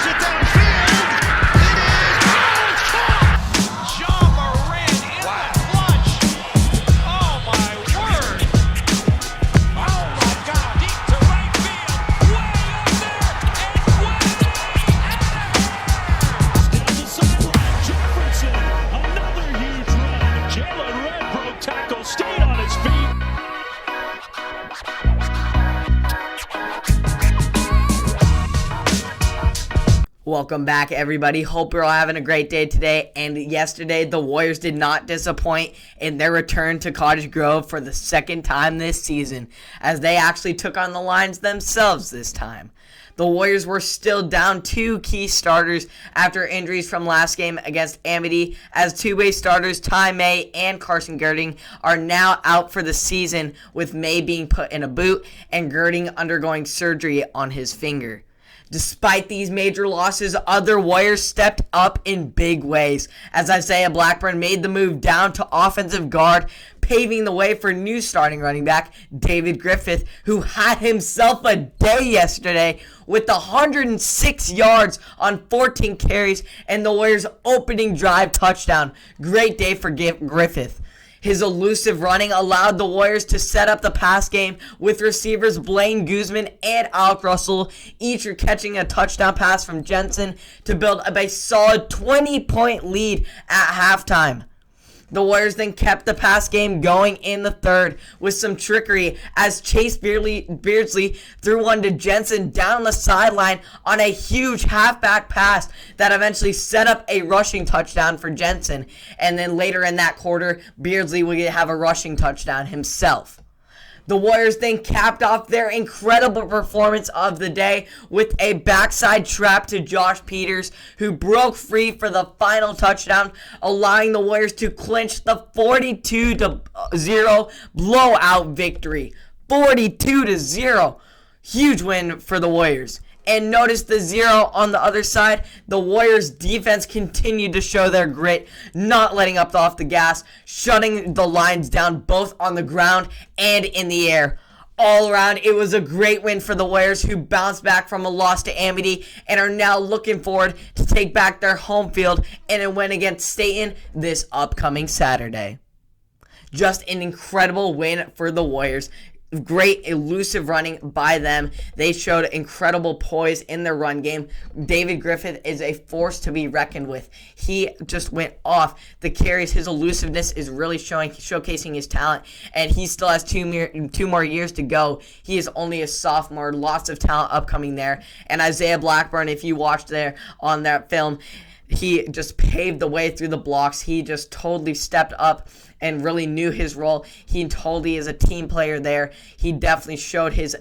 it downfield. It is. Oh, it's caught. John Moran in the clutch. Oh, my word. Oh, my God. Deep to right field. Way up there. And way down the sideline. Jefferson. Another huge run. Jalen Red broke tackle. Stayed on his feet. Welcome back, everybody. Hope you're all having a great day today. And yesterday, the Warriors did not disappoint in their return to Cottage Grove for the second time this season, as they actually took on the Lions themselves this time. The Warriors were still down two key starters after injuries from last game against Amity, as two-way starters Ty May and Carson Girding are now out for the season, with May being put in a boot and Girding undergoing surgery on his finger. Despite these major losses, other Warriors stepped up in big ways, as Isaiah Blackburn made the move down to offensive guard, paving the way for new starting running back David Griffith, who had himself a day yesterday with 106 yards on 14 carries and the Warriors' opening drive touchdown. Great day for Griffith. His elusive running allowed the Warriors to set up the pass game, with receivers Blaine Guzman and Alec Russell each catching a touchdown pass from Jensen to build up a solid 20-point lead at halftime. The Warriors then kept the pass game going in the third with some trickery, as Chase Beardsley threw one to Jensen down the sideline on a huge halfback pass that eventually set up a rushing touchdown for Jensen. And then later in that quarter, Beardsley would have a rushing touchdown himself. The Warriors then capped off their incredible performance of the day with a backside trap to Josh Peters, who broke free for the final touchdown, allowing the Warriors to clinch the 42-0 blowout victory. 42-0. Huge win for the Warriors. And notice the 0 on the other side. The Warriors defense continued to show their grit, not letting up off the gas, shutting the Lions down both on the ground and in the air. All around, it was a great win for the Warriors, who bounced back from a loss to Amity and are now looking forward to take back their home field in a win against Staten this upcoming Saturday. Just an incredible win for the Warriors. Great elusive running by them. They showed incredible poise in their run game. David Griffith is a force to be reckoned with. He just went off the carries. His elusiveness is really showcasing his talent, and he still has two more years to go. He is only a sophomore. Lots of talent upcoming there. And Isaiah Blackburn, if you watched there on that film, he just paved the way through the blocks. He just totally stepped up and really knew his role. He totally is a team player there. He definitely showed his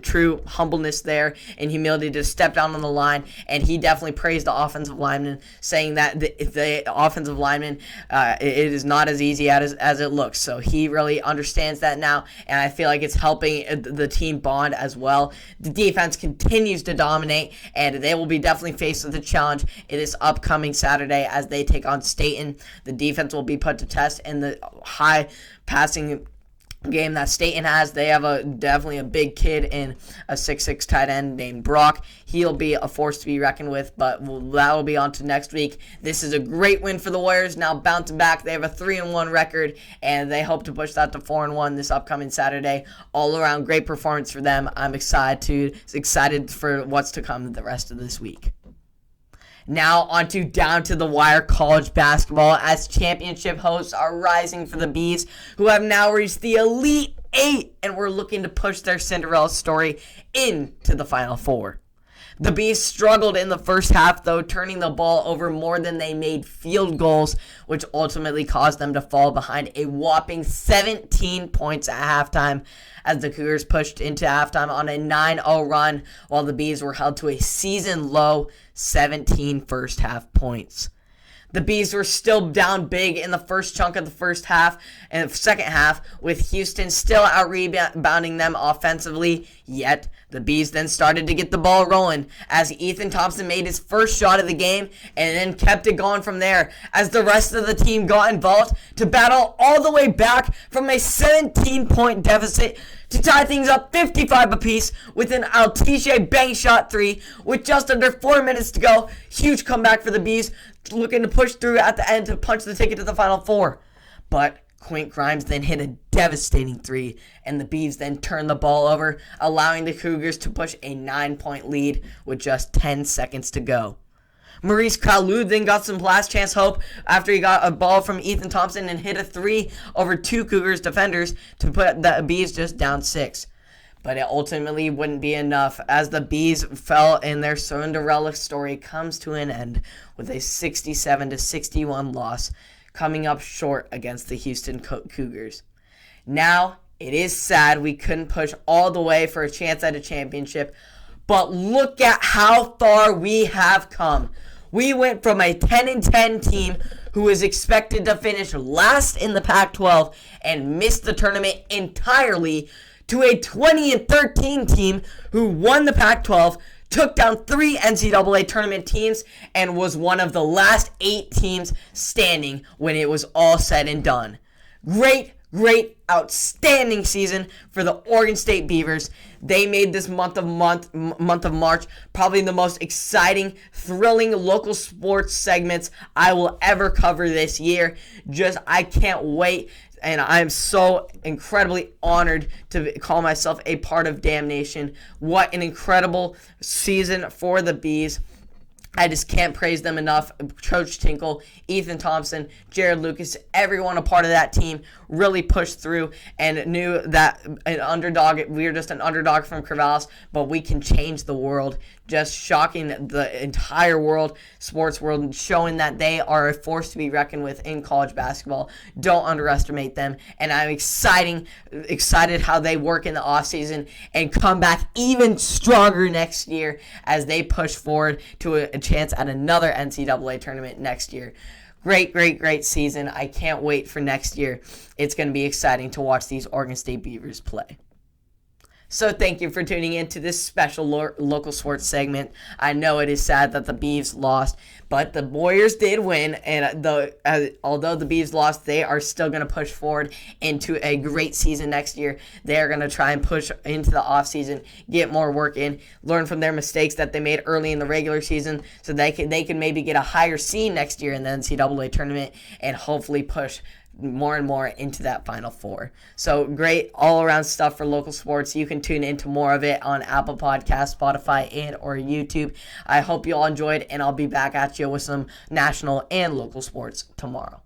true humbleness there and humility to step down on the line, and he definitely praised the offensive lineman, saying that the offensive lineman, it is not as easy as it looks. So he really understands that now, and I feel like it's helping the team bond as well. The defense continues to dominate, and they will be definitely faced with a challenge in this upcoming Saturday as they take on Staten. The defense will be put to test in the high passing game that Staten has. They have definitely a big kid in a 6'6" tight end named Brock. He'll be a force to be reckoned with, but that will be on to next week. This is a great win for the Warriors, now bouncing back. They have a 3-1 record, and they hope to push that to 4-1 this upcoming Saturday. All around great performance for them. I'm excited for what's to come the rest of this week. Now onto Down to the Wire college basketball, as championship hopes are rising for the Beavs, who have now reached the Elite Eight and were looking to push their Cinderella story into the Final Four. The Beavs struggled in the first half, though, turning the ball over more than they made field goals, which ultimately caused them to fall behind a whopping 17 points at halftime, as the Cougars pushed into halftime on a 9-0 run, while the Beavs were held to a season-low 17 first-half points. The Beavs were still down big in the first chunk of the first half and the second half, with Houston still out-rebounding them offensively, yet The Beavs then started to get the ball rolling as Ethan Thompson made his first shot of the game and then kept it going from there as the rest of the team got involved to battle all the way back from a 17-point deficit to tie things up 55 apiece with an Altiche bank shot 3 with just under 4 minutes to go. Huge comeback for the Beavs, looking to push through at the end to punch the ticket to the Final Four. But Quint Grimes then hit a devastating 3, and the Beavs then turned the ball over, allowing the Cougars to push a 9-point lead with just 10 seconds to go. Maurice Kalu then got some last chance hope after he got a ball from Ethan Thompson and hit a 3 over 2 Cougars defenders to put the Beavs just down 6. But it ultimately wouldn't be enough as the Beavs fell and their Cinderella story comes to an end with a 67-61 loss, coming up short against the Houston Cougars. Now, it is sad we couldn't push all the way for a chance at a championship, but look at how far we have come. We went from a 10-10 team who was expected to finish last in the Pac-12 and missed the tournament entirely to a 20-13 team who won the Pac-12, took down 3 NCAA tournament teams, and was one of the last 8 teams standing when it was all said and done. Great, outstanding season for the Oregon State Beavers. They made this month of March probably the most exciting, thrilling local sports segments I will ever cover this year. I can't wait. And I'm so incredibly honored to call myself a part of Damnation. What an incredible season for the Bees. I just can't praise them enough. Coach Tinkle, Ethan Thompson, Jared Lucas, everyone a part of that team really pushed through and knew that we were just an underdog from Corvallis, but we can change the world. Just shocking the entire world, sports world, and showing that they are a force to be reckoned with in college basketball. Don't underestimate them. And I'm excited how they work in the offseason and come back even stronger next year as they push forward to a chance at another NCAA tournament next year. Great season. I can't wait for next year. It's going to be exciting to watch these Oregon State Beavers play. So thank you for tuning in to this special local sports segment. I know it is sad that the Beavs lost, but the Warriors did win, and although the Beavs lost, they are still going to push forward into a great season next year. They are going to try and push into the offseason, get more work in, learn from their mistakes that they made early in the regular season so they can maybe get a higher seed next year in the NCAA tournament and hopefully push more and more into that Final Four. So great all-around stuff for local sports. You can tune into more of it on Apple Podcasts, Spotify, and or YouTube. I hope you all enjoyed, and I'll be back at you with some national and local sports tomorrow.